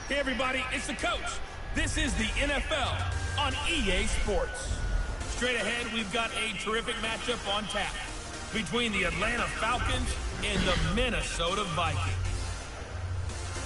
Hey everybody, it's the coach. This is the NFL on EA Sports. Straight ahead, we've got a terrific matchup on tap between the Atlanta Falcons and the Minnesota Vikings.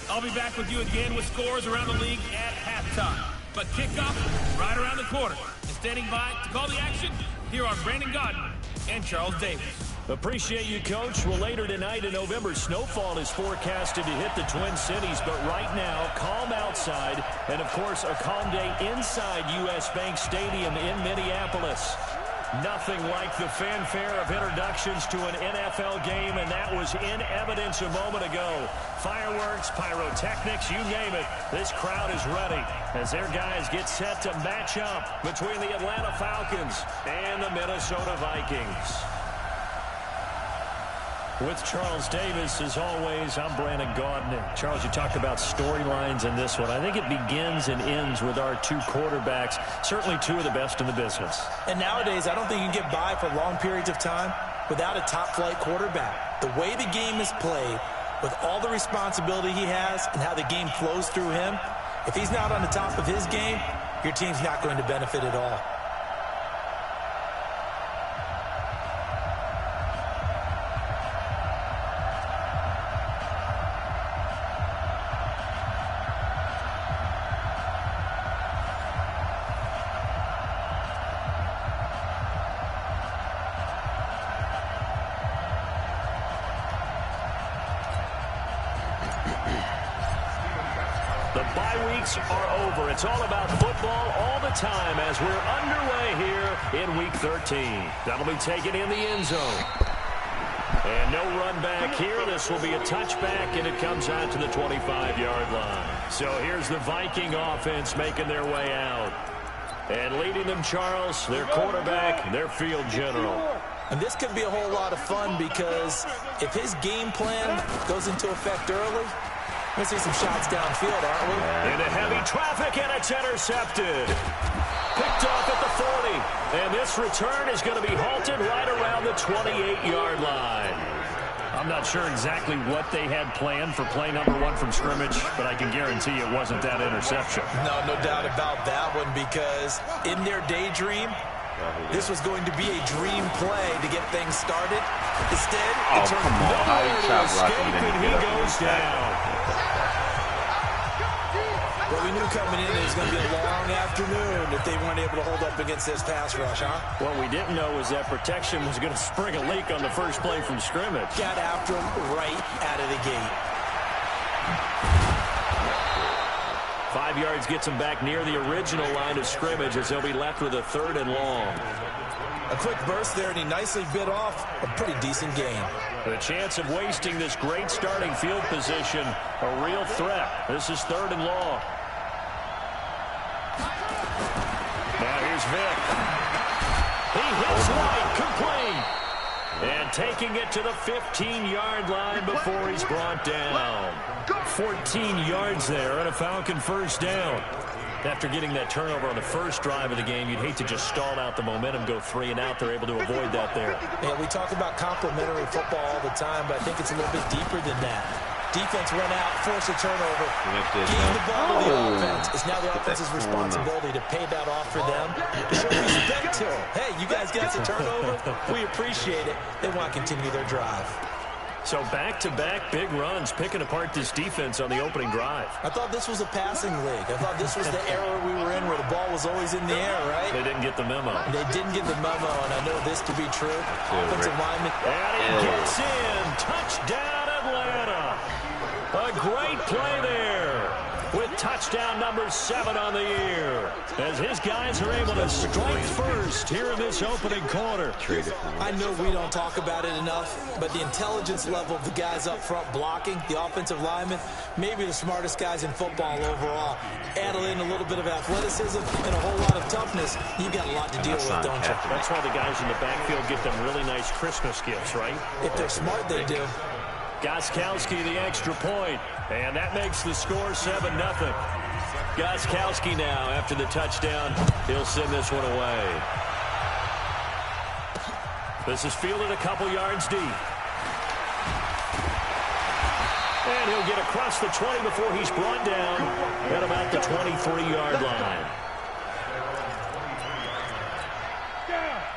I'll be back with you again with scores around the league at halftime. But kickoff right around the corner. And standing by to call the action, here are Brandon Gaudin and Charles Davis. Appreciate you, Coach. Well, later tonight in November, snowfall is forecasted to hit the Twin Cities, but right now, calm outside, and, of course, a calm day inside U.S. Bank Stadium in Minneapolis. Nothing like the fanfare of introductions to an NFL game, and that was in evidence a moment ago. Fireworks, pyrotechnics, you name it. This crowd is ready as their guys get set to match up between the Atlanta Falcons and the Minnesota Vikings. With Charles Davis, as always, I'm Brandon Gaudin. Charles, you talked about storylines in this one. I think it begins and ends with our two quarterbacks, certainly two of the best in the business. And nowadays, I don't think you can get by for long periods of time without a top-flight quarterback. The way the game is played, with all the responsibility he has and how the game flows through him, if he's not on the top of his game, your team's not going to benefit at all. The bye weeks are over. It's all about football all the time as we're underway here in Week 13. That'll be taken in the end zone. And no run back here. This will be a touchback, and it comes out to the 25-yard line. So here's the Viking offense making their way out. And leading them, Charles, their quarterback, their field general. And this could be a whole lot of fun because if his game plan goes into effect early, we'll see some shots downfield, aren't we? Into heavy traffic, and it's intercepted. Picked off at the 40. And this return is going to be halted right around the 28-yard line. I'm not sure exactly what they had planned for play number one from scrimmage, but I can guarantee it wasn't that interception. No doubt about that one, because in their daydream, this was going to be a dream play to get things started. Instead, it turned nowhere to escape, and he goes down. Well, we knew coming in it was going to be a long afternoon if they weren't able to hold up against this pass rush, huh? What we didn't know was that protection was going to spring a leak on the first play from scrimmage. Got after him right out of the gate. 5 yards gets him back near the original line of scrimmage as they'll be left with a 3rd and long. A quick burst there, and he nicely bit off a pretty decent gain. The chance of wasting this great starting field position, a real threat. This is 3rd and long. Now here's Vick. He hits wide, complete. And taking it to the 15-yard line before he's brought down. 14 yards there and a Falcon first down. After getting that turnover on the first drive of the game, you'd hate to just stall out the momentum, go 3 and out. They're able to avoid that there. Yeah, we talk about complementary football all the time, but I think it's a little bit deeper than that. Defense went out, forced a turnover, gave the ball to the offense. It's now the offense's responsibility to pay that off for them, to show respect to them. Hey, you guys got a turnover. We appreciate it. They want to continue their drive. So back-to-back big runs, picking apart this defense on the opening drive. I thought this was a passing league. I thought this was the era we were in where the ball was always in the air, right? They didn't get the memo. They didn't get the memo, and I know this to be true. Offensive lineman. And it gets in. Touchdown, Atlanta. A great play there with touchdown number 7 on the year as his guys are able to strike first here in this opening quarter. I know we don't talk about it enough, but the intelligence level of the guys up front blocking, the offensive linemen, maybe the smartest guys in football overall. Add in a little bit of athleticism and a whole lot of toughness, you've got a lot to deal with, don't you? That's why the guys in the backfield get them really nice Christmas gifts, right? If they're smart, they do. Gostkowski the extra point, and that makes the score 7-0. Gostkowski now, after the touchdown, he'll send this one away. This is fielded a couple yards deep. And he'll get across the 20 before he's brought down at about the 23-yard line.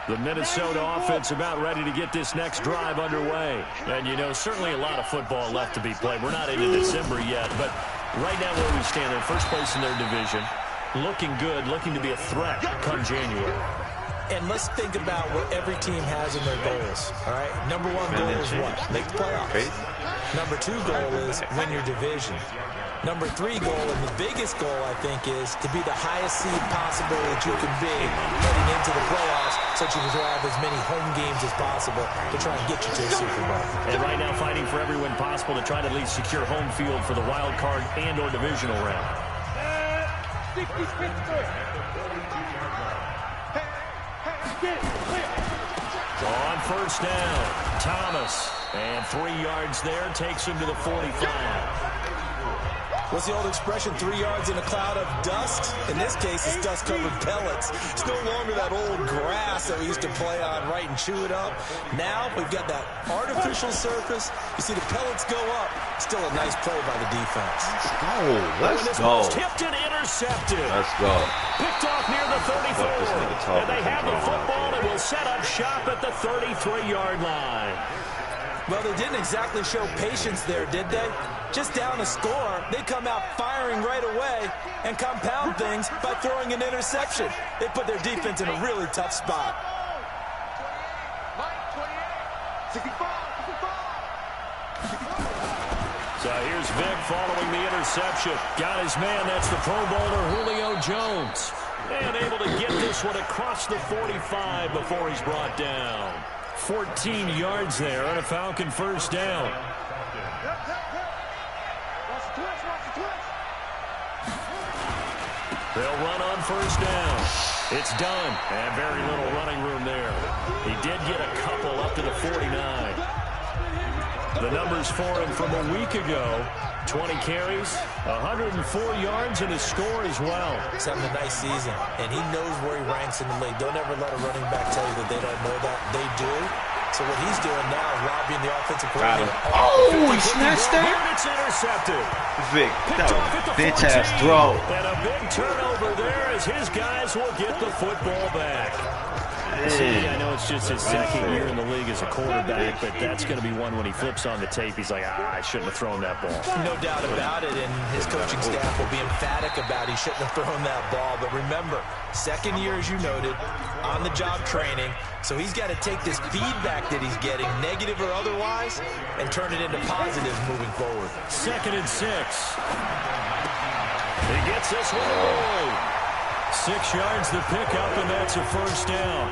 The Minnesota offense about ready to get this next drive underway. And, you know, certainly a lot of football left to be played. We're not into December yet, but right now where we stand, they're first place in their division. Looking good, looking to be a threat come January. And let's think about what every team has in their goals, all right? Number one goal is what? Make the playoffs. Number two goal is win your division. Number three goal, and the biggest goal, I think, is to be the highest seed possible that you can be heading into the playoffs so that you can have as many home games as possible to try and get you to a Super Bowl. And right now fighting for every win possible to try to at least secure home field for the wild card and or divisional round. On first down, Thomas. And 3 yards there takes him to the 45. What's the old expression, 3 yards in a cloud of dust? In this case, it's dust-covered pellets. It's no longer that old grass that we used to play on, right, and chew it up. Now we've got that artificial surface. You see the pellets go up. Still a nice play by the defense. Let's go. Tipped and intercepted. Let's go. Picked off near the 34. And they have the football and will set up shop at the 33-yard line. Well, they didn't exactly show patience there, did they? Just down a score, they come out firing right away and compound things by throwing an interception. They put their defense in a really tough spot. So here's Vic following the interception. Got his man, that's the Pro Bowler Julio Jones. And able to get this one across the 45 before he's brought down. 14 yards there on a Falcon first down. They'll run on first down. It's done. And very little running room there. He did get a couple up to the 49. The numbers for him from a week ago. 20 carries, 104 yards, and a score as well. He's having a nice season, and he knows where he ranks in the league. Don't ever let a running back tell you that they don't know that. They do. So what he's doing now is lobbying the offensive coordinator. Oh, he snatched that? And it's intercepted. Vic, that was a bitch-ass throw. And a big turnover there as his guys will get the football back. See, I know it's just his second year in the league as a quarterback, but that's going to be one when he flips on the tape. He's like, I shouldn't have thrown that ball. No doubt about it, and his coaching staff will be emphatic about he shouldn't have thrown that ball. But remember, second year, as you noted, on-the-job training, so he's got to take this feedback that he's getting, negative or otherwise, and turn it into positive moving forward. 2nd and 6. He gets this one away. 6 yards the pickup, and that's a first down.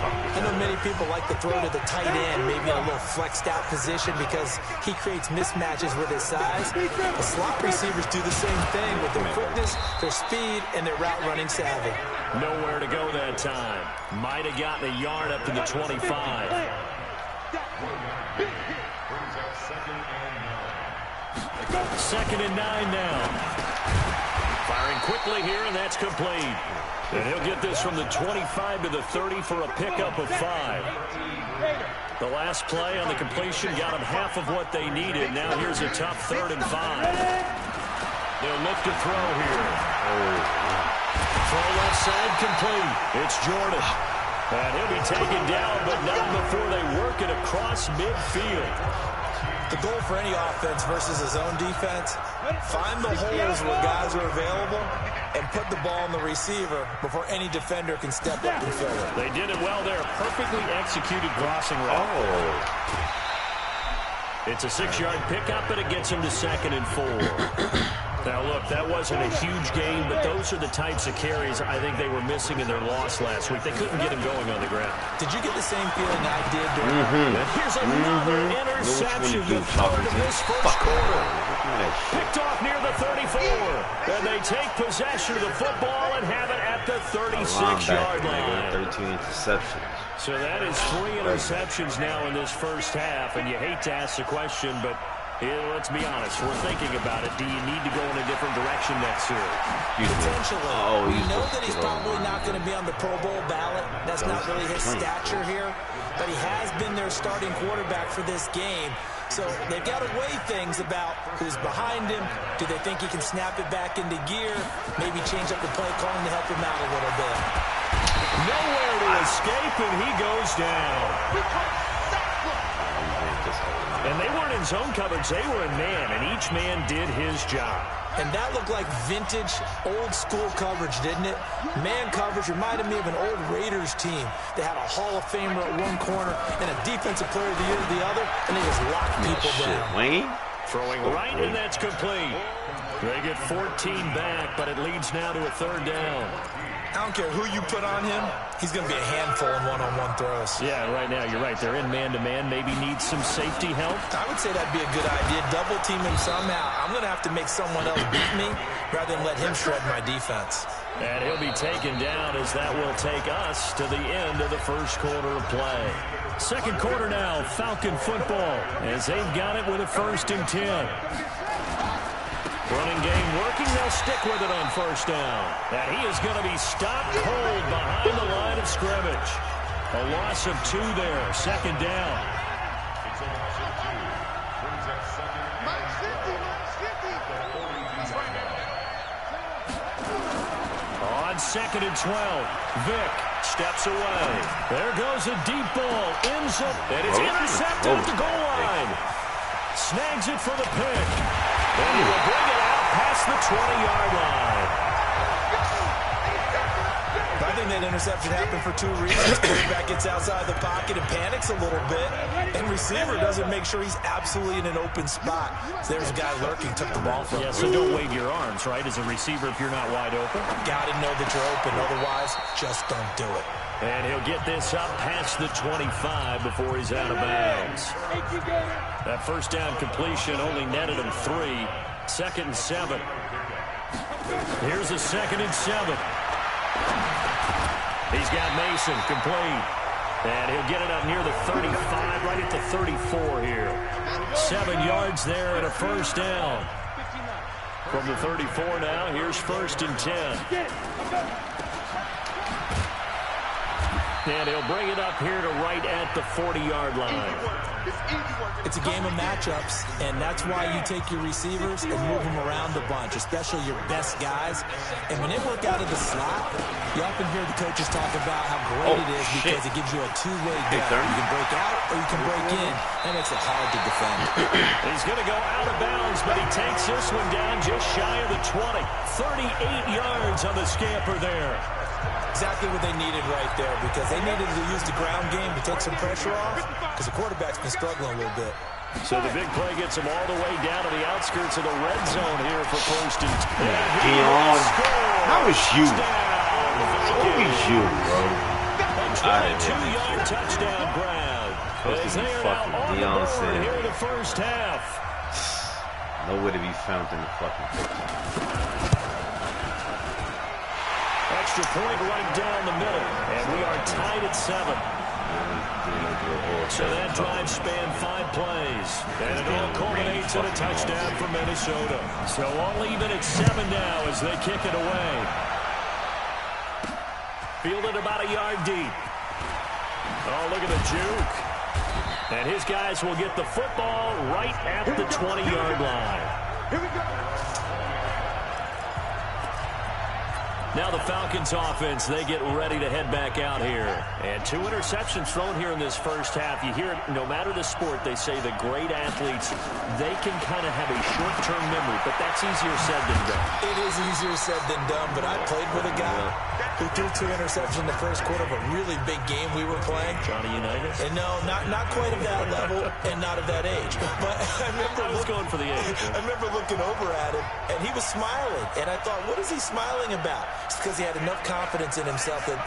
I know many people like to throw to the tight end, maybe in a little flexed out position because he creates mismatches with his size. The slot receivers do the same thing with their quickness, their speed, and their route running savvy. Nowhere to go that time. Might have gotten a yard up to the 25. Second and 9 now. Firing quickly here, and that's complete. And he'll get this from the 25 to the 30 for a pickup of 5. The last play on the completion got them half of what they needed. Now here's a tough 3rd and 5. They'll look to throw here. Throw left side complete. It's Jordan. And he'll be taken down, but not before they work it across midfield. The goal for any offense versus his own defense, find the holes where guys are available and put the ball in the receiver before any defender can step up and fill it. They did it well there. Perfectly executed crossing route. It's a 6-yard pickup, and it gets him to 2nd and 4. Now, look, that wasn't a huge gain, but those are the types of carries I think they were missing in their loss last week. They couldn't get him going on the ground. Did you get the same feeling I did during Here's another interception, the 3rd of this first quarter. Picked off near the 34. And they take possession of the football and have it at the 36-yard line. 13 interceptions. So that is 3 interceptions now in this first half, and you hate to ask the question, but Let's be honest. We're thinking about it. Do you need to go in a different direction next year? Potentially. We know that he's probably not going to be on the Pro Bowl ballot. That's not really his stature here. But he has been their starting quarterback for this game. So they've got to weigh things about who's behind him. Do they think he can snap it back into gear? Maybe change up the play calling to help him out a little bit. Nowhere to escape, and he goes down. And they weren't in zone coverage. They were in man, and each man did his job. And that looked like vintage, old-school coverage, didn't it? Man coverage reminded me of an old Raiders team. They had a Hall of Famer at one corner and a Defensive Player of the Year at the other, and they just locked people down. Wayne? Throwing right, and that's complete. They get 14 back, but it leads now to a third down. I don't care who you put on him. He's going to be a handful in one-on-one throws. Yeah, right now, you're right. They're in man-to-man. Maybe needs some safety help. I would say that'd be a good idea. Double team him somehow. I'm going to have to make someone else beat me rather than let him shred my defense. And he'll be taken down as that will take us to the end of the first quarter of play. Second quarter now, Falcon football, as they've got it with a 1st and 10. Running game working. They'll stick with it on first down. And he is going to be stopped cold behind the line of scrimmage. A loss of 2 there. Second down. On 2nd and 12, Vick steps away. There goes a deep ball. Ends up, and it's intercepted at the goal line. Snags it for the pick. And he will bring it out past the 20-yard line. I think that interception happened for 2 reasons. Quarterback gets outside the pocket and panics a little bit, and receiver doesn't make sure he's absolutely in an open spot. So there's a guy lurking, took the ball from him. Yeah, so don't wave your arms, right, as a receiver if you're not wide open. Got to know that you're open. Otherwise, just don't do it. And he'll get this up past the 25 before he's out of bounds. That first down completion only netted him 3. 2nd and 7. Here's a 2nd and 7. He's got Mason complete. And he'll get it up near the 35, right at the 34 here. 7 yards there and a first down. From the 34 now, here's 1st and 10. And he'll bring it up here to right at the 40-yard line. It's a game of matchups, and that's why you take your receivers and move them around a bunch, especially your best guys. And when they work out of the slot, you often hear the coaches talk about how great it is because it gives you a two-way gap. You can break out or you can break in. That makes it hard to defend. He's going to go out of bounds, but he takes this one down just shy of the 20. 38 yards on the scamper there. Exactly what they needed right there, because they needed to use the ground game to take some pressure off, because the quarterback's been struggling a little bit. So the big play gets them all the way down to the outskirts of the red zone here for 1st and 10. Dion, how is you? How is you, bro? A 22-yard touchdown grab. As they are now on the board here in the first half. Nowhere to be found in the fucking picture. Extra point right down the middle, and we are tied at 7. So that drive spanned 5 plays, and it all culminates in a touchdown for Minnesota. So all even at 7 now as they kick it away. Fielded about a yard deep. Oh, look at the juke. And his guys will get the football right at the 20-yard line. Here we go. Now the Falcons offense, they get ready to head back out here. And 2 interceptions thrown here in this first half. You hear it, no matter the sport, they say the great athletes, they can kind of have a short-term memory, but that's easier said than done. It is easier said than done, but I played with a guy who threw 2 interceptions in the first quarter of a really big game we were playing. Johnny Unitas? And no, not quite of that level and not of that age. But I was going for the age. I remember looking over at him, and he was smiling. And I thought, what is he smiling about? It's because he had enough confidence in himself that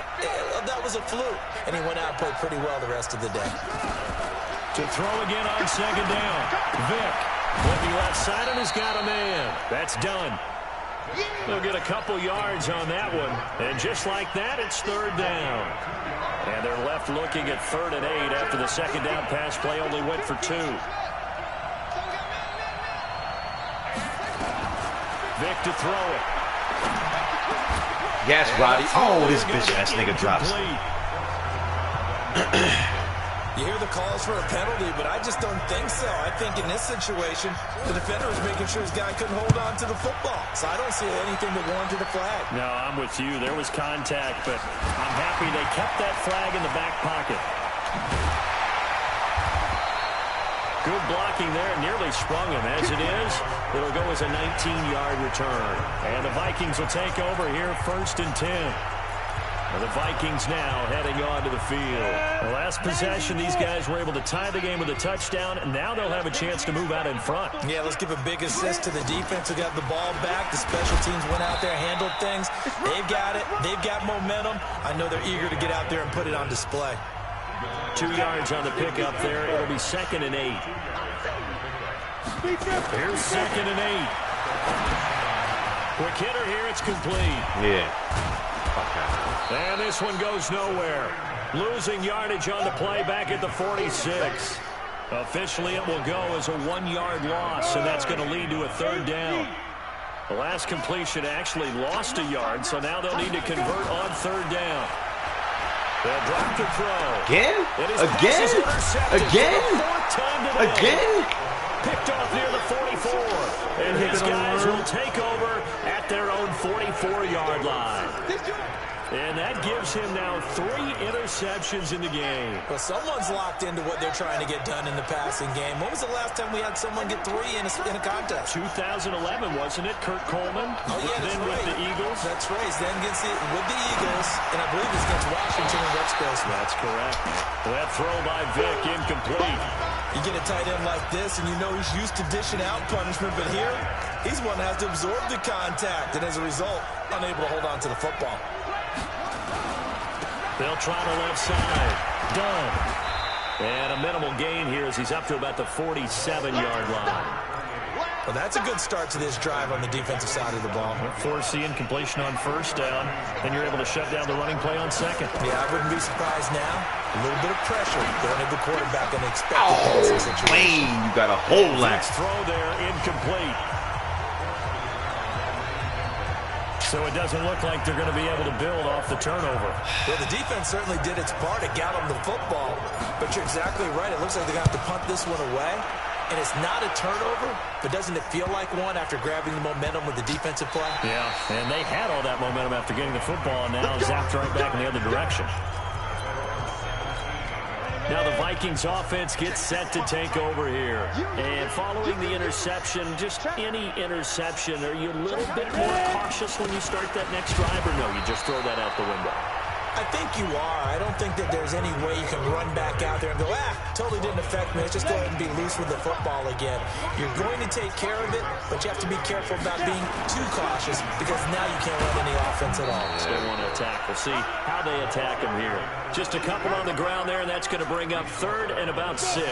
that was a fluke. And he went out and played pretty well the rest of the day. To throw again on 2nd down. Vick, looking left side, and has got a man. That's done. They'll get a couple yards on that one. And just like that, it's 3rd down. And they're left looking at 3rd and 8 after the 2nd down pass play only went for 2. Vic to throw it. Yes, Roddy. Oh, this bitch-ass nigga drops. You hear the calls for a penalty, but I just don't think so. I think in this situation, the defender was making sure his guy couldn't hold on to the football. So I don't see anything that warranted a flag. No, I'm with you. There was contact, but I'm happy they kept that flag in the back pocket. Good blocking there. Nearly sprung him. As it is, it'll go as a 19-yard return. And the Vikings will take over here, 1st and 10. The Vikings now heading on to the field. The last possession, these guys were able to tie the game with a touchdown, and now they'll have a chance to move out in front. Yeah, let's give a big assist to the defense who got the ball back. The special teams went out there, handled things. They've got it. They've got momentum. I know they're eager to get out there and put it on display. 2 yards on the pickup there. It'll be 2nd and 8. Here's 2nd and 8. Quick hitter here. It's complete. Yeah. And this one goes nowhere. Losing yardage on the play back at the 46. Officially, it will go as a 1-yard loss, and that's going to lead to a 3rd down. The last completion actually lost a yard, so now they'll need to convert on 3rd down. They'll drop the throw. Again? Again? Picked off near the 44. And his guys will take over at their own 44-yard line. And that gives him now 3 interceptions in the game. Well, someone's locked into what they're trying to get done in the passing game. When was the last time we had someone get 3 in a contest? 2011, wasn't it? Kurt Coleman? Oh, yeah, that's then right. with the Eagles. That's right. Then with the Eagles, and I believe it's against Washington and Rex Grossman. That's correct. That throw by Vic, incomplete. You get a tight end like this, and you know he's used to dishing out punishment, but here, he's one that has to absorb the contact, and as a result, unable to hold on to the football. They'll try the left side. Done. And a minimal gain here as he's up to about the 47-yard line. Well, that's a good start to this drive on the defensive side of the ball. Force the incompletion on 1st down, then you're able to shut down the running play on 2nd. Yeah, I wouldn't be surprised now. A little bit of pressure going at the quarterback on the expected situation. Wayne, you got a whole lot. Throw there, incomplete. So it doesn't look like they're going to be able to build off the turnover. Well, the defense certainly did its part to gallop the football. But you're exactly right. It looks like they're going to have to punt this one away. And it's not a turnover, but doesn't it feel like one after grabbing the momentum with the defensive play? Yeah, and they had all that momentum after getting the football, and now zapped right back in the other direction. Now the Vikings offense gets set to take over here. And following the interception, just any interception, are you a little bit more cautious when you start that next drive, or no, you just throw that out the window? I think you are. I don't think that there's any way you can run back out there and go, totally didn't affect me. Let's just go ahead and be loose with the football again. You're going to take care of it, but you have to be careful about being too cautious because now you can't run any offense at all. Still want to attack. We'll see how they attack him here. Just a couple on the ground there, and that's going to bring up 3rd and about 6.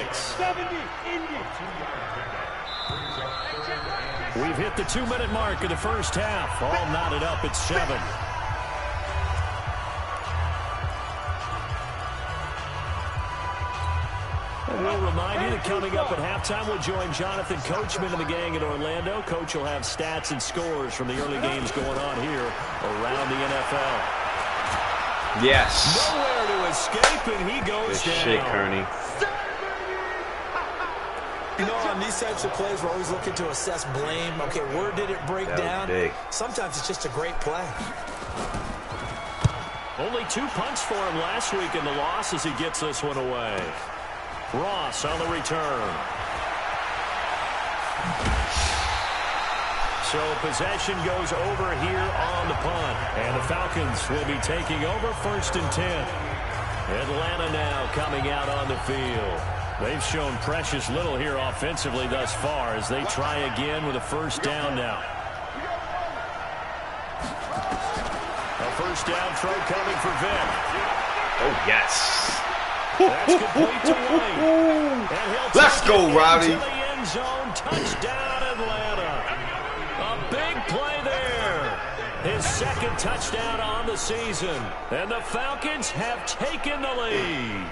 We've hit the 2-minute mark of the 1st half. All knotted up at 7. We'll remind you that coming up at halftime, we'll join Jonathan Coachman and the gang in Orlando. Coach will have stats and scores from the early games going on here around the NFL. Yes. Nowhere to escape, and he goes Good down. shit, Kearney. You know, on these types of plays, we're always looking to assess blame. Okay, where did it break down? Big. Sometimes it's just a great play. Only 2 punts for him last week in the loss as he gets this one away. Ross on the return. So possession goes over here on the punt. And the Falcons will be taking over 1st and 10. Atlanta now coming out on the field. They've shown precious little here offensively thus far as they try again with a 1st down now. A 1st down throw coming for Vic. Oh, yes. That's complete to White. Let's go, Rowdy. To the end zone. Touchdown, Atlanta. A big play there. His 2nd touchdown on the season. And the Falcons have taken the lead.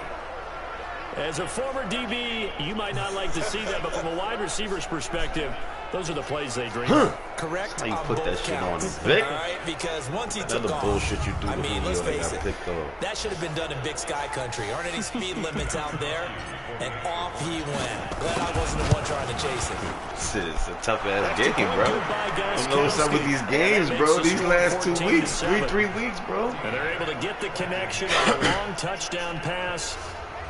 As a former DB, you might not like to see that, but from a wide receiver's perspective, Those are the plays they dream of. Correct. How you put that shit on counts. Vic? All right, because once he took Another off, bullshit you do I with mean, Julio let's that face got it, picked off. that should have been done in Big Sky Country. Aren't any speed limits out there? And off he went. Glad I wasn't the one trying to chase him. Shit, it's a tough-ass game, bro. I don't know what's up with these games, bro. These last 2 weeks, three weeks, bro. And they're able to get the connection on a long touchdown pass.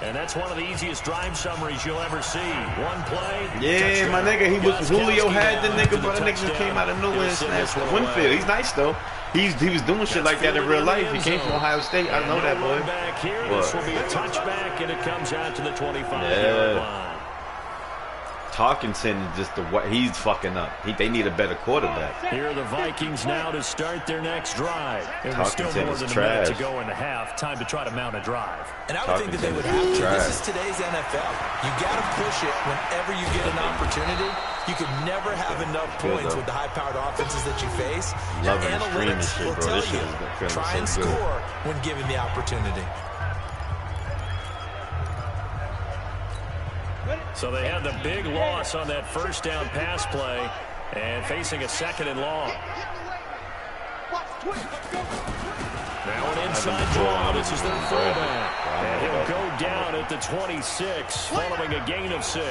And that's one of the easiest drive summaries you'll ever see. One play. Yeah, touchdown. my nigga, he was Julio had the nigga, but the nigga just touchdown. came out of nowhere and snatched This Winfield. He's nice though. He was doing shit like that in real life. He came from Ohio State. I know that, boy. Back here, What? this will be a touchback, and it comes out to the 25-yard line. Hawkinson is just he's fucking up. They need a better quarterback. Here are the Vikings now to start their next drive. And there's still Hawkinson more is than a trash. minute to go in the half. Time to try to mount a drive. And I would think that they would have to. Trash. This is today's NFL. You got to push it whenever you get an opportunity. You could never have enough points with the high-powered offenses that you face. Loving the Analytics streaming shit, will bro. tell This shit you, is feeling try and so good. score when given the opportunity. So they had the big loss on that first down pass play and facing a 2nd and long. Now an inside draw. This is their fullback. And he'll go down at the 26 following a gain of 6.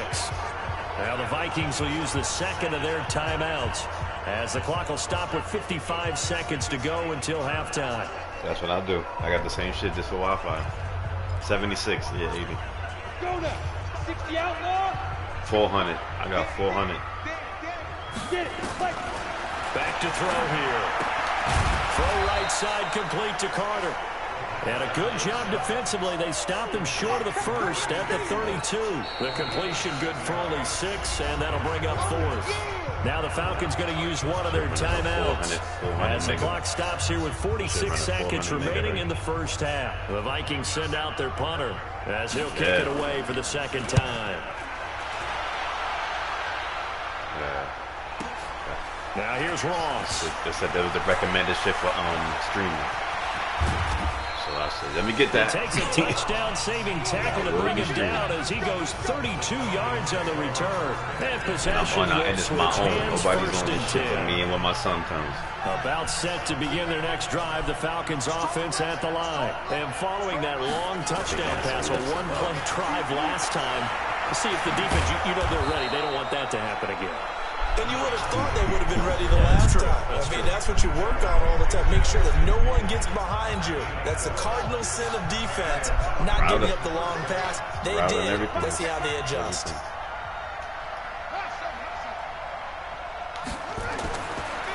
Now the Vikings will use the 2nd of their timeouts as the clock will stop with 55 seconds to go until halftime. That's what I do. I got the same shit just for Wi-Fi. 76, yeah, 80. 400. I got 400. Back to throw here. Throw right side complete to Carter. And a good job defensively. They stopped him short of the first at the 32. The completion good for only 6, and that'll bring up 4th. Now the Falcons going to use one of their timeouts. 400 As the clock stops here with 46 seconds remaining in the first half. The Vikings send out their punter as he'll kick it away for the 2nd time. Now here's Ross. They said that was the recommended shit for streaming. So I said, let me get that. He takes a touchdown-saving tackle to bring him down as he goes 32 yards on the return. And possession will switch hands. Nobody's 1st doing and this shit for 10. me and when my son comes. About set to begin their next drive. The Falcons offense at the line. And following that long touchdown pass, a one-play drive last time. See if the defense, you know they're ready. They don't want that to happen again. And you would have thought they would have been ready the last time. I mean, that's what you work on all the time. Make sure that no one gets behind you. That's the cardinal sin of defense, not giving up the long pass. They did. Let's see how they adjust.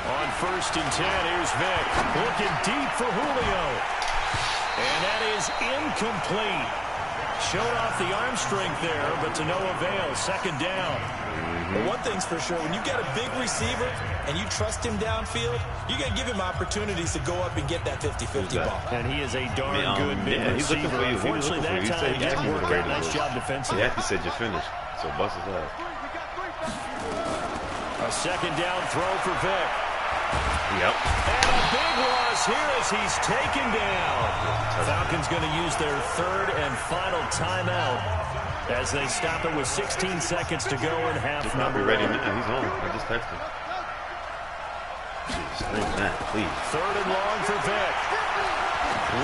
On 1st and 10, here's Vic. Looking deep for Julio. And that is incomplete. Showed off the arm strength there, but to no avail. 2nd down. But one thing's for sure, when you got a big receiver and you trust him downfield, you got to give him opportunities to go up and get that 50-50 ball. And he is a darn good big he's looking receiver. for you. Unfortunately, that time didn't work out. Nice job defensively. Yeah, he said you're finished. So bust his ass. A 2nd down throw for Vic. Yep. And a big loss here as he's taken down. Falcons going to use their 3rd and final timeout as they stop it with 16 seconds to go in half number. Be ready now. He's on. I just texted him. Just that, please. 3rd and long for Vic.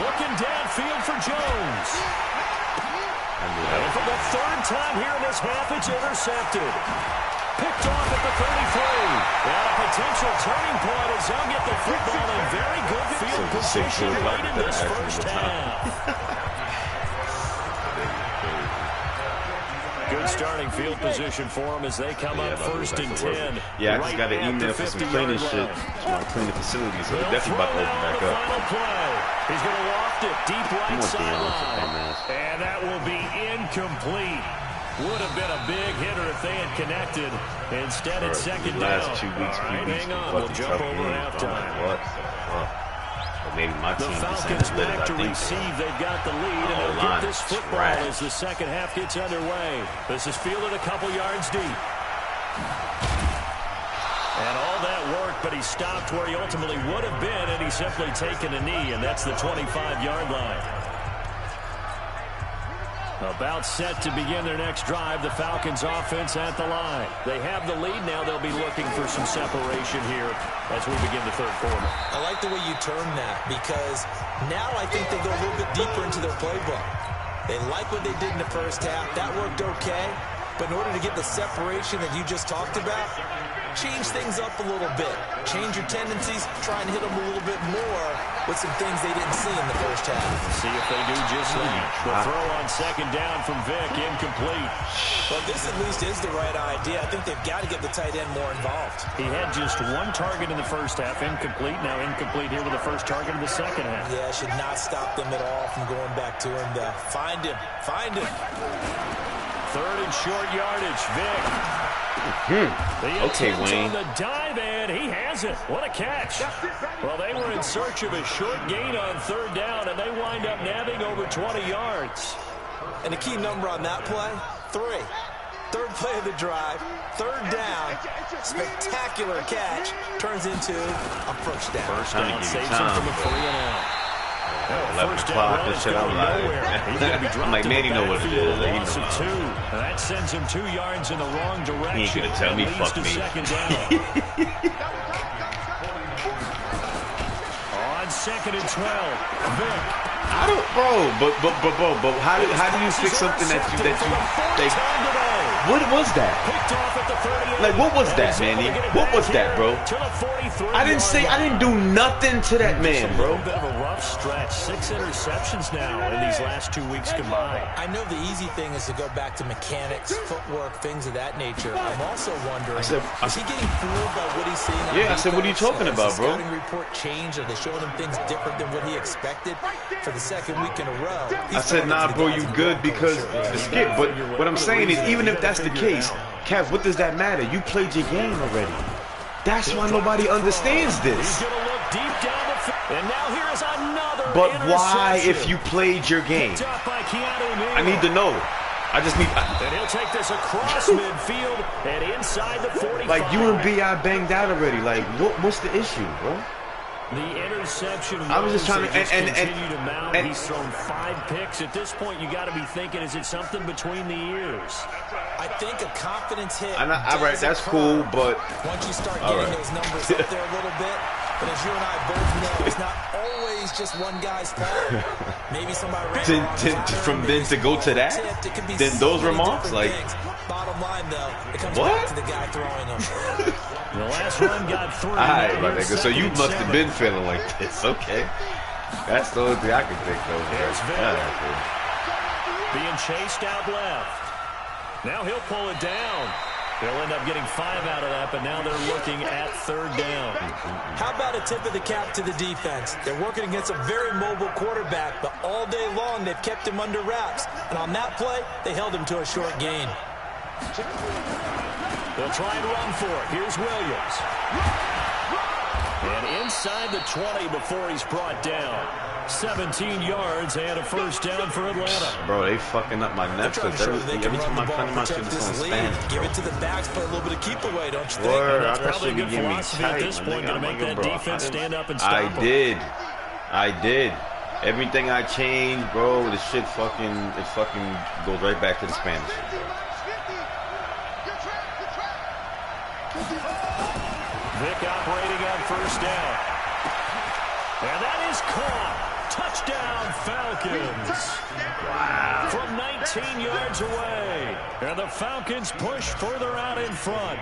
Looking downfield for Jones. And for the 3rd time here in this half, it's intercepted. Picked off at the 33. And a potential turning point as he'll get the football in very good field position late in this first half. Good starting field position for him as they come up 1st and 10. Yeah, I just got an email for some cleaning shit. So I'm cleaning facilities, so they're definitely about to open back up. He's going to loft it deep right sideline. And that will be incomplete. Would have been a big hitter if they had connected. Instead, it's 2nd down. Last 2 weeks, All right, hang on. We'll jump over halftime. What the fuck? Or maybe my team the Falcons back to receive. They've got the lead, and they'll get this football as the 2nd half gets underway. This is fielded a couple yards deep. And all that work, but he stopped where he ultimately would have been, and he's simply taken a knee, and that's the 25-yard line. About set to begin their next drive, the Falcons offense at the line. They have the lead now. They'll be looking for some separation here as we begin the third quarter. I like the way you term that because now I think they go a little bit deeper into their playbook. They like what they did in the first half. That worked okay. But in order to get the separation that you just talked about, change things up a little bit. Change your tendencies, try and hit them a little bit more with some things they didn't see in the first half. See if they do just that. The throw on second down from Vic, incomplete. Well, this at least is the right idea. I think they've got to get the tight end more involved. He had just one target in the first half, incomplete. Now incomplete here with the first target in the second half. Yeah, should not stop them at all from going back to him to find him. Find him. Third and short yardage, Vic. Okay, Wayne. On the dive, and he has it. What a catch. Well, they were in search of a short gain on third down, and they wind up nabbing over 20 yards. And the key number on that play, 3. Third play of the drive, third down, spectacular catch, turns into a first down. First down saves him from a 3-and-out. 11 o'clock, this shit, I'm like, man, you know what it is. Like, Loss of 2. That sends him 2 yards in the wrong direction. He ain't gonna tell me, fuck me. Second down. On second and 12, Vic. I don't, bro, how do you fix something that what was that? Like, what was that, Manny? What was that, bro? I didn't do nothing to that man, bro. A bit of a rough stretch. 6 interceptions now in these last 2 weeks combined. I know the easy thing is to go back to mechanics, footwork, things of that nature. I'm also wondering, is he getting fooled by what he's seeing on defense? I said, what are you talking about, bro? Has the scouting report changed? Are they showing him things different than what he expected for the second week in a row? I said, nah, bro, you good because the skip. But what I'm saying is, even if that's the case, Kev, what does that matter? You played your game already. That's why nobody understands this. And now here is another But why, if you played your game? I need to know. I just need. And he'll take this across midfield and inside the 45. Like, you and B.I. banged out already. Like, what's the issue, bro? The interception. I was just trying to and he's thrown 5 picks. At this point, you got to be thinking, is it something between the ears? I think a confidence hit. All right, that's cool, but once you start getting those numbers up there a little bit, but as you and I both know, it's not always just one guy's fault. Maybe somebody ran from then to go to that, then those remarks, like, bottom line though, it comes back to the guy throwing them. The last run got 3. All right, my nigga. So you must have been feeling like this. Okay, that's the only thing I can think of. Being chased out left. Now he'll pull it down. They'll end up getting 5 out of that, but now they're looking at third down. How about a tip of the cap to the defense? They're working against a very mobile quarterback, but all day long they've kept him under wraps. And on that play, they held him to a short gain. They'll try and run for it. Here's Williams. And inside the 20 before he's brought down. 17 yards and a first down for Atlanta. Bro, they fucking up my Netflix. Every time I come my shit is on Spanish. Give it to the backs, play a little bit of keep away, don't you think? That's probably a good philosophy at this point, going to make that defense stand up and stop them. I did. Everything I changed, bro, the shit fucking goes right back to the Spanish. Vic operating on first down. And that is caught. Touchdown, Falcons. Wow. From 19 yards away. And the Falcons push further out in front.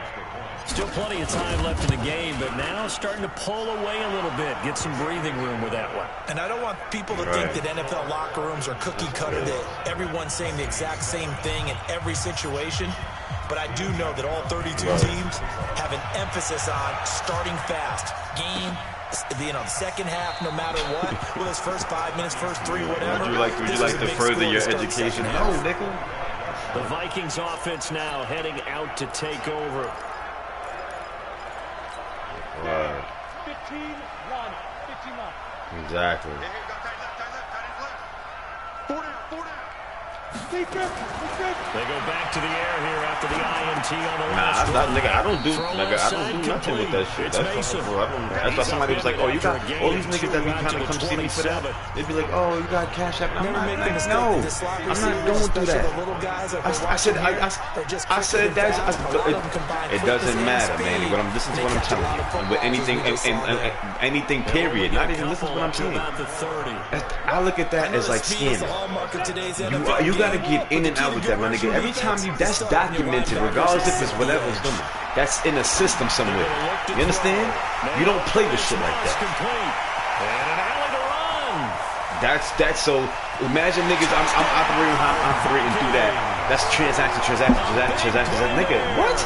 Still plenty of time left in the game, but now starting to pull away a little bit. Get some breathing room with that one. And I don't want people to think that NFL locker rooms are cookie cutter, that everyone's saying the exact same thing in every situation. But I do know that all 32 teams have an emphasis on starting fast. Game, second half, no matter what. Well, those first 5 minutes, first 3, whatever. Would you like to further your education? No, nigga. The Vikings offense now heading out to take over. Right. 15-1. Exactly. They go back to the air here after the INT on the last nigga, I don't do nothing with that shit. That's why somebody was like, oh, you got all these niggas that be trying to come see me for that. They'd be like, oh, you got Cash App. I'm not going through that. I said that's, it doesn't matter, man. But listen to what I'm telling you. With anything, period. Not even listen to what I'm saying. I look at that as like scamming. You gotta get in and out with that, my nigga. Every time that's documented, regardless if it's whatever's doing. That's in a system somewhere. You understand? You don't play with shit like that. That's so. Imagine niggas. I'm operating how I'm operating through that. That's transaction. Nigga, what?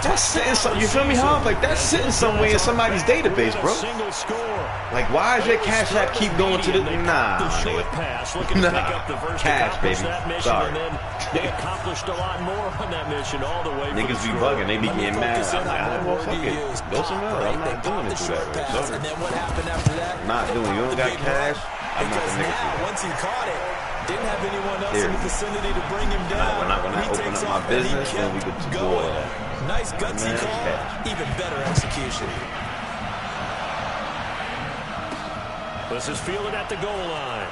That's sitting something. You feel me, huh? Like that's sitting somewhere in somebody's database, bro. Like, why is your Cash App keep going to the nah? Cash, baby. Sorry. They accomplished a lot more on that mission all the way. Niggas be bugging. They be getting mad. I'm like, well, fuck it. Go somewhere. I'm not doing it through that way. And then what happened after that? Not doing. You don't got cash. I'm not the nigga. Once he caught it, didn't have anyone else in the vicinity to bring him down. When I open up my business, then we get to do all that. Nice gutsy call. Even better execution. This is fielded at the goal line.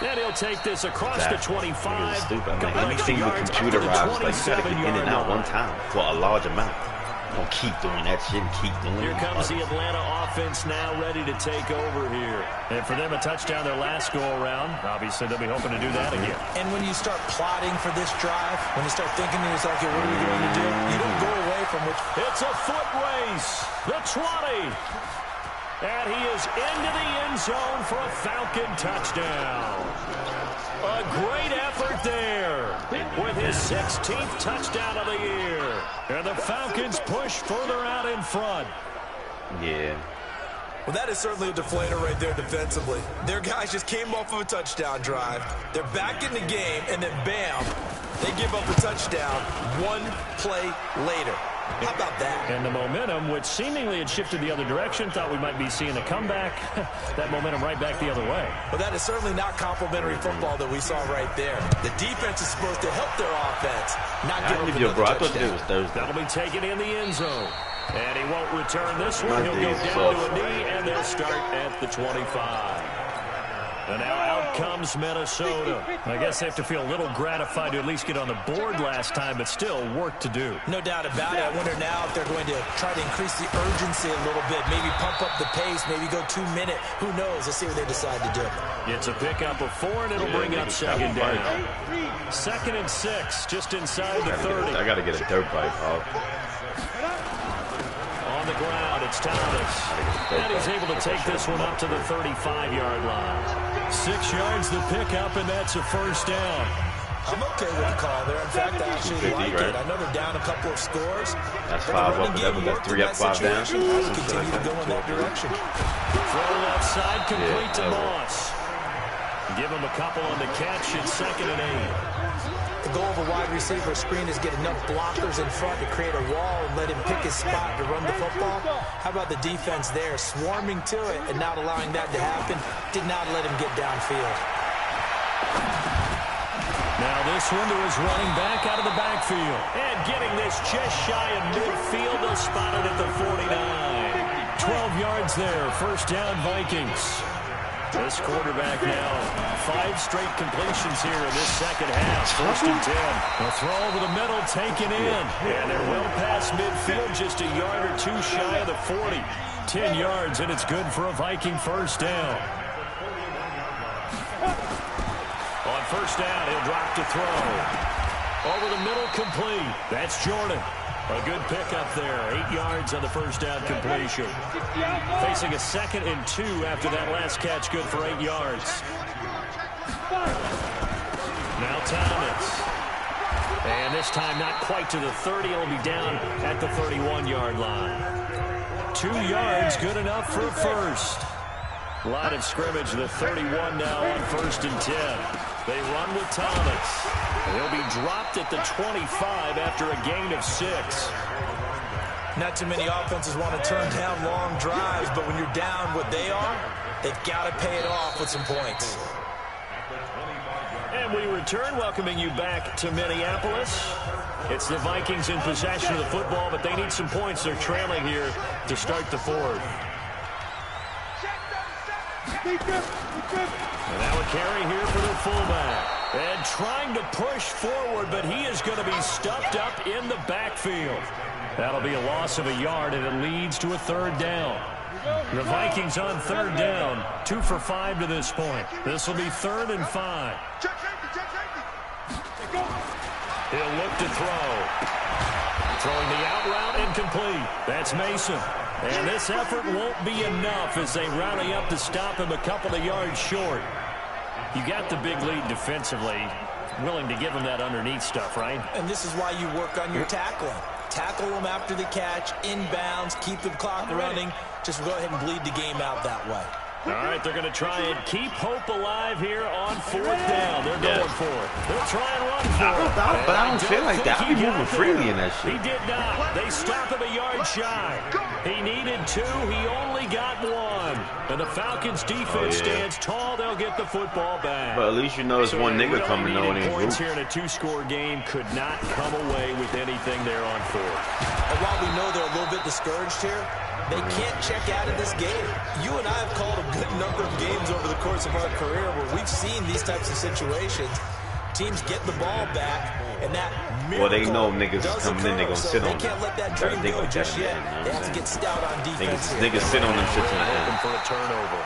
And he'll take this across the 25. Stupid. Anything with computerized, like you gotta get in and out one time for a large amount. Don't keep doing that shit and keep doing it. Here comes the Atlanta offense now ready to take over here. And for them, a touchdown their last go-around. Obviously, they'll be hoping to do that again. And when you start plotting for this drive, when you start thinking to yourself, okay, what are we going to do? You don't go away from which... It's a foot race. The 20. And he is into the end zone for a Falcon touchdown. A great effort there with his 16th touchdown of the year. And the Falcons push further out in front. Yeah. Well, that is certainly a deflator right there defensively. Their guys just came off of a touchdown drive. They're back in the game, and then bam, they give up a touchdown one play later. How about that? And the momentum, which seemingly had shifted the other direction, thought we might be seeing a comeback. That momentum right back the other way. Well, that is certainly not complimentary football that we saw right there. The defense is supposed to help their offense, not give up another touchdown. That'll be taken in the end zone. And he won't return this one. He'll go down to a knee, and they'll start at the 25. And now out comes Minnesota. I guess they have to feel a little gratified to at least get on the board last time, but still work to do. No doubt about it. I wonder now if they're going to try to increase the urgency a little bit, maybe pump up the pace, maybe go 2 minute. Who knows? Let's see what they decide to do. It's a pickup of 4, and it'll bring up second down. 2nd and 6, just inside the 30. I got to get a dirt bike off. On the ground, it's Thomas. And he's able to take this one up to the 35-yard line. 6 yards the pickup, and that's a first down. I'm okay with the call there. In fact, I actually like it. I know they're down a couple of scores. That's 5 up, that's 3 up, 5 down. Continue to go in that direction. Throw left side, complete to Moss. Give him a couple on the catch. It's 2nd and 8. The goal of a wide receiver screen is get enough blockers in front to create a wall and let him pick his spot to run the football. How about the defense there, swarming to it and not allowing that to happen? Did not let him get downfield. Now this one to his running back out of the backfield. And getting this just shy of midfield, they'll spot it at the 49. 12 yards there, first down Vikings. This quarterback now, 5 straight completions here in this second half. 1st and 10. A throw over the middle, taken in. And they're well past midfield, just a yard or 2 shy of the 40. 10 yards, and it's good for a Viking first down. On first down, he'll drop to throw. Over the middle, complete. That's Jordan. A good pickup there. 8 yards on the first down completion. Facing a 2nd and 2 after that last catch, good for 8 yards. Now Thomas. And this time not quite to the 30. It'll be down at the 31-yard line. 2 yards, good enough for a first. Line of scrimmage, the 31 now on 1st and 10. They run with Thomas. He'll be dropped at the 25 after a gain of 6. Not too many offenses want to turn down long drives, but when you're down what they are, They've got to pay it off with some points. And we return, welcoming you back to Minneapolis. It's the Vikings in possession of the football, but they need some points. They're trailing here to start the fourth. And now a carry here for the fullback. And trying to push forward, but he is going to be stuffed up in the backfield. That'll be a loss of a yard, and it leads to a third down. The Vikings on third down, 2 for 5 to this point. This will be 3rd and 5. He'll look to throw. Throwing the out route incomplete. That's Mason. And this effort won't be enough as they rally up to stop him a couple of yards short. You got the big lead defensively. Willing to give him that underneath stuff, right? And this is why you work on your tackling. Tackle them after the catch, inbounds, keep the clock running. Just go ahead and bleed the game out that way. All right, they're going to try and keep hope alive here on 4th down. They're going for it. They'll try and run for it. But I don't feel like that. I'll be moving freely in that shit. He did not. They stopped him a yard shy. He needed 2. He only got 1. And the Falcons' defense stands tall. They'll get the football back. But at least you know it's one nigga coming though. Points here in a 2-score game could not come away with anything there on 4th. And while we know they're a little bit discouraged here, they can't check out of this game. You and I have called a good number of games over the course of our career where we've seen these types of situations. Teams get the ball back, and that miracle they know niggas is coming in, they gonna sit on them. They can't let that dream go just yet. They have to get stout on defense. Niggas sit on them shits in the end. For a turnover.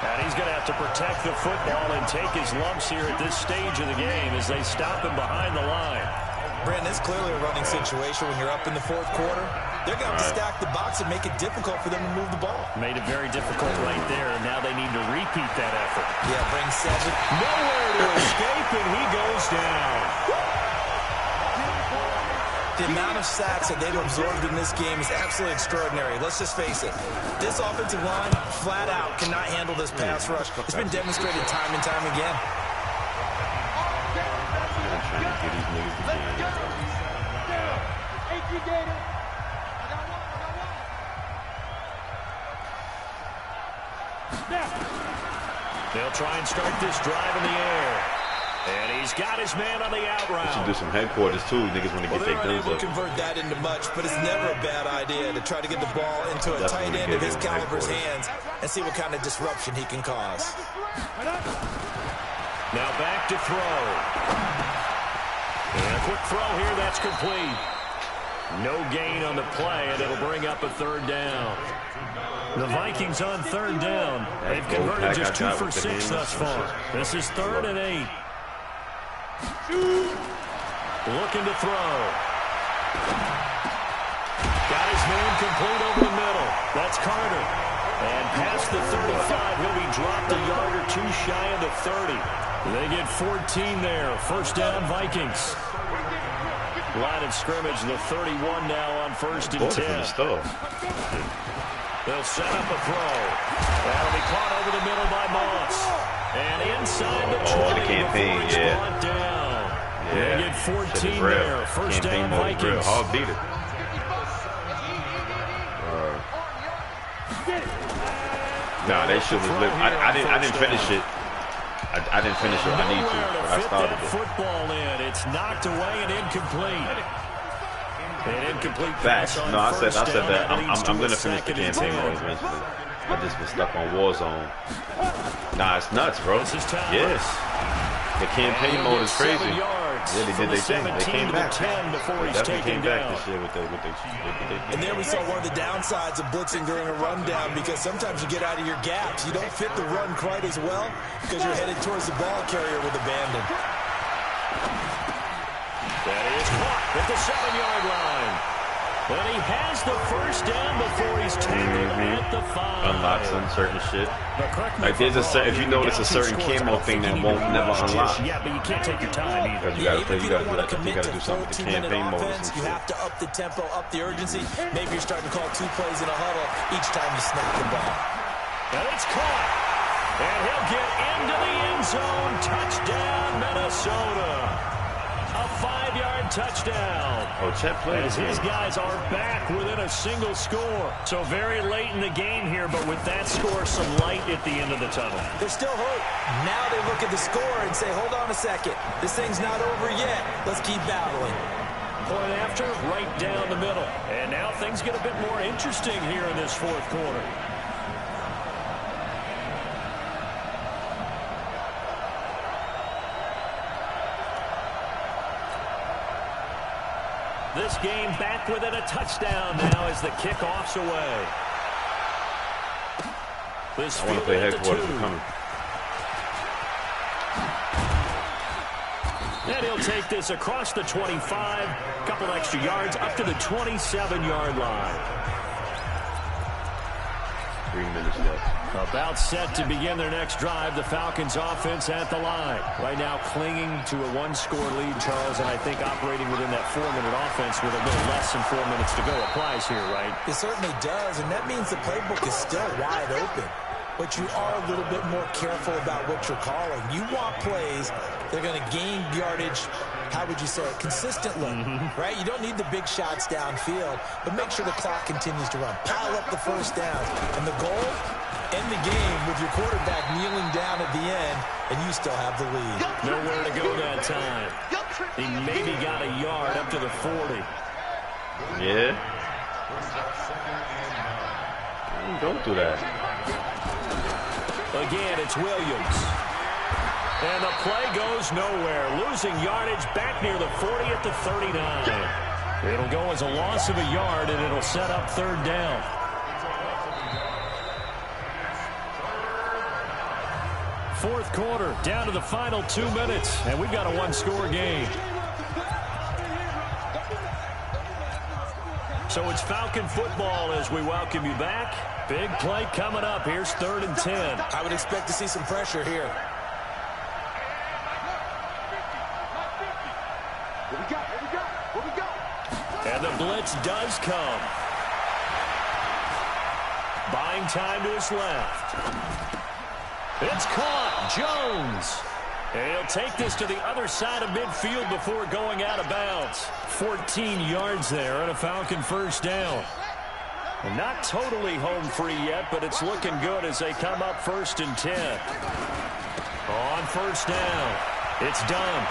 And he's going to have to protect the football and take his lumps here at this stage of the game as they stop him behind the line. Brandon, it's clearly a running situation when you're up in the 4th quarter. They're going to have to stack the box and make it difficult for them to move the ball. Made it very difficult right there, and now they need to repeat that effort. Yeah, bring 7. Nowhere to escape, and he goes down. The amount of sacks that they've absorbed in this game is absolutely extraordinary. Let's just face it. This offensive line, flat out, cannot handle this pass rush. It's been demonstrated time and time again. They'll try and start this drive in the air. And he's got his man on the out route. Should do some headquarters too. Niggas want to get their guns up. Convert that into much, but it's never a bad idea to try to get the ball into a tight end of his caliber's hands and see what kind of disruption he can cause. Now back to throw. And a quick throw here, that's complete. No gain on the play, and it'll bring up a 3rd down. The Vikings on 3rd down. They've converted just 2 for 6 thus far. This is 3rd and 8. Looking to throw. Got his man complete over the middle. That's Carter. And past the 35, he'll be dropped a yard or 2 shy of the 30. They get 14 there. 1st down, Vikings. Line of scrimmage, the 31 now on 1st and 10. They'll set up a throw. That'll be caught over the middle by Moss. And inside the 20 the campaign, before he's brought down. They get 14 there. 1st down, Vikings. Hard beat it. Nah, they should have lived. I didn't finish it. I didn't finish it. I need to, but I started it. Football in. It's knocked away and incomplete. An incomplete pass. No, I said that. I'm gonna finish the campaign campaign mode eventually. I just been stuck on Warzone. Nah, it's nuts, bro. Yes. The campaign mode is crazy. Yeah, they did their thing. They came back. They definitely came back this year with their And there we saw one of the downsides of blitzing during a rundown, because sometimes you get out of your gaps. You don't fit the run quite as well because you're headed towards the ball carrier with abandon. That is caught at the 7-yard line. And he has the 1st down before he's tackled at the 5. Unlocks on certain shit. Like there's if you notice a certain camo thing that won't never unlock. Yeah, but you can't take your time either. You gotta play. You gotta do something with the campaign mode. You have to up the tempo, up the urgency. Maybe you're starting to call 2 plays in a huddle each time you snap the ball. And it's caught. And he'll get into the end zone. Touchdown, Minnesota. A 5-yard touchdown. Oh, Chet played. As his guys are back within a single score. So very late in the game here, but with that score, some light at the end of the tunnel. There's still hope. Now they look at the score and say, hold on a second. This thing's not over yet. Let's keep battling. Point after, right down the middle. And now things get a bit more interesting here in this fourth quarter. This game back within a touchdown now as the kickoff's away. This I want to play headquarters. We're coming. And he'll take this across the 25, a couple extra yards up to the 27-yard line. 3 minutes left. About set to begin their next drive. The Falcons offense at the line. Right now clinging to a one-score lead, Charles, and I think operating within that 4-minute offense with a little less than 4 minutes to go applies here, right? It certainly does, and that means the playbook is still wide open. But you are a little bit more careful about what you're calling. You want plays that are going to gain yardage, how would you say it, consistently, right? You don't need the big shots downfield, but make sure the clock continues to run. Pile up the first downs. And the goal, end the game with your quarterback kneeling down at the end, and you still have the lead. Nowhere to go that time. He maybe got a yard up to the 40. Yeah. Don't do that. Again, it's Williams. And the play goes nowhere. Losing yardage back near the 40 at the 39. It'll go as a loss of a yard, and it'll set up third down. Fourth quarter, down to the final 2 minutes, and we've got a one-score game. So it's Falcon football as we welcome you back. Big play coming up. Here's 3rd and 10. I would expect to see some pressure here. And the blitz does come. Buying time to his left. It's caught. Jones. And he'll take this to the other side of midfield before going out of bounds. 14 yards there and a Falcon first down. And not totally home free yet, but it's looking good as they come up 1st and 10. On first down, it's done.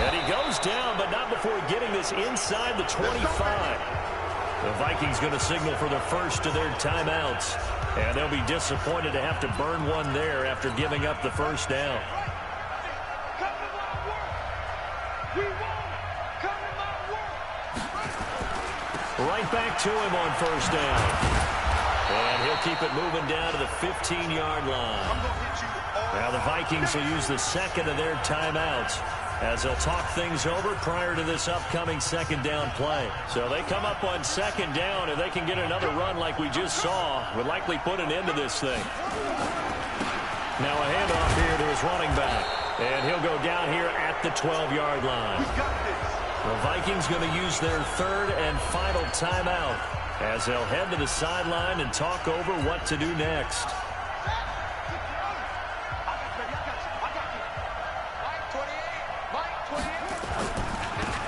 And he goes down, but not before getting this inside the 25. The Vikings going to signal for the first of their timeouts. And they'll be disappointed to have to burn one there after giving up the first down. Right back to him on first down. And he'll keep it moving down to the 15-yard line. Now the Vikings will use the second of their timeouts as they'll talk things over prior to this upcoming second down play. So they come up on second down. If they can get another run like we just saw, would likely put an end to this thing. Now a handoff here to his running back. And he'll go down here at the 12-yard line. The Vikings going to use their 3rd and final timeout as they'll head to the sideline and talk over what to do next.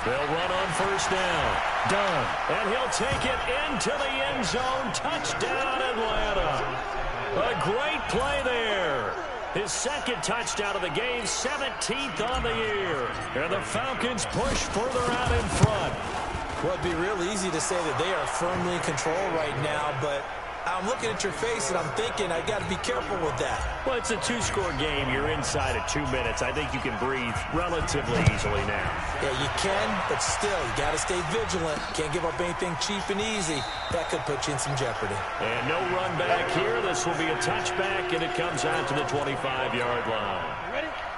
They'll run on first down. Done. And he'll take it into the end zone. Touchdown, Atlanta. A great play there. His second touchdown of the game, 17th on the year. And the Falcons push further out in front. Well, it'd be real easy to say that they are firmly in control right now, but I'm looking at your face and I'm thinking I got to be careful with that. Well, it's a 2-score game. You're inside of 2 minutes. I think you can breathe relatively easily now. Yeah, you can, but still, you got to stay vigilant. Can't give up anything cheap and easy. That could put you in some jeopardy. And no run back here. This will be a touchback, and it comes out to the 25-yard line.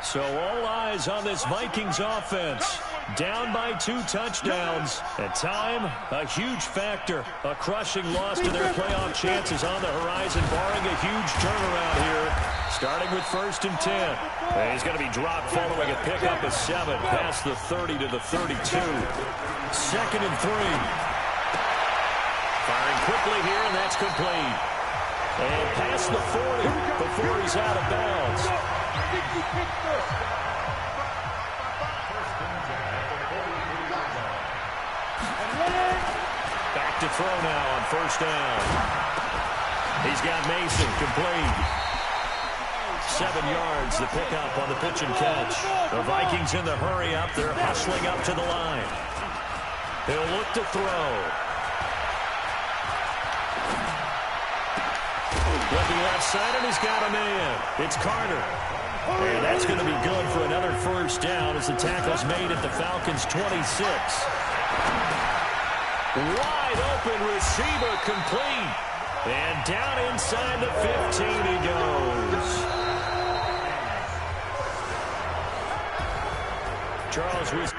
So all eyes on this Vikings offense. Down by 2 touchdowns. At time, a huge factor. A crushing loss to their playoff chances on the horizon, barring a huge turnaround here. Starting with 1st and 10. And he's going to be dropped following a pickup of 7 past the 30 to the 32. 2nd and 3. Firing quickly here, and that's complete. And past the 40 before he's out of bounds. look to throw now on first down. He's got Mason complete. 7 yards to pick up on the pitch and catch. The Vikings in the hurry up. They're hustling up to the line. He'll look to throw. Looking left side, and he's got a man. It's Carter. And that's going to be good for another first down as the tackle's made at the Falcons' 26. Wide open receiver complete. And down inside the 15 he goes. Charles was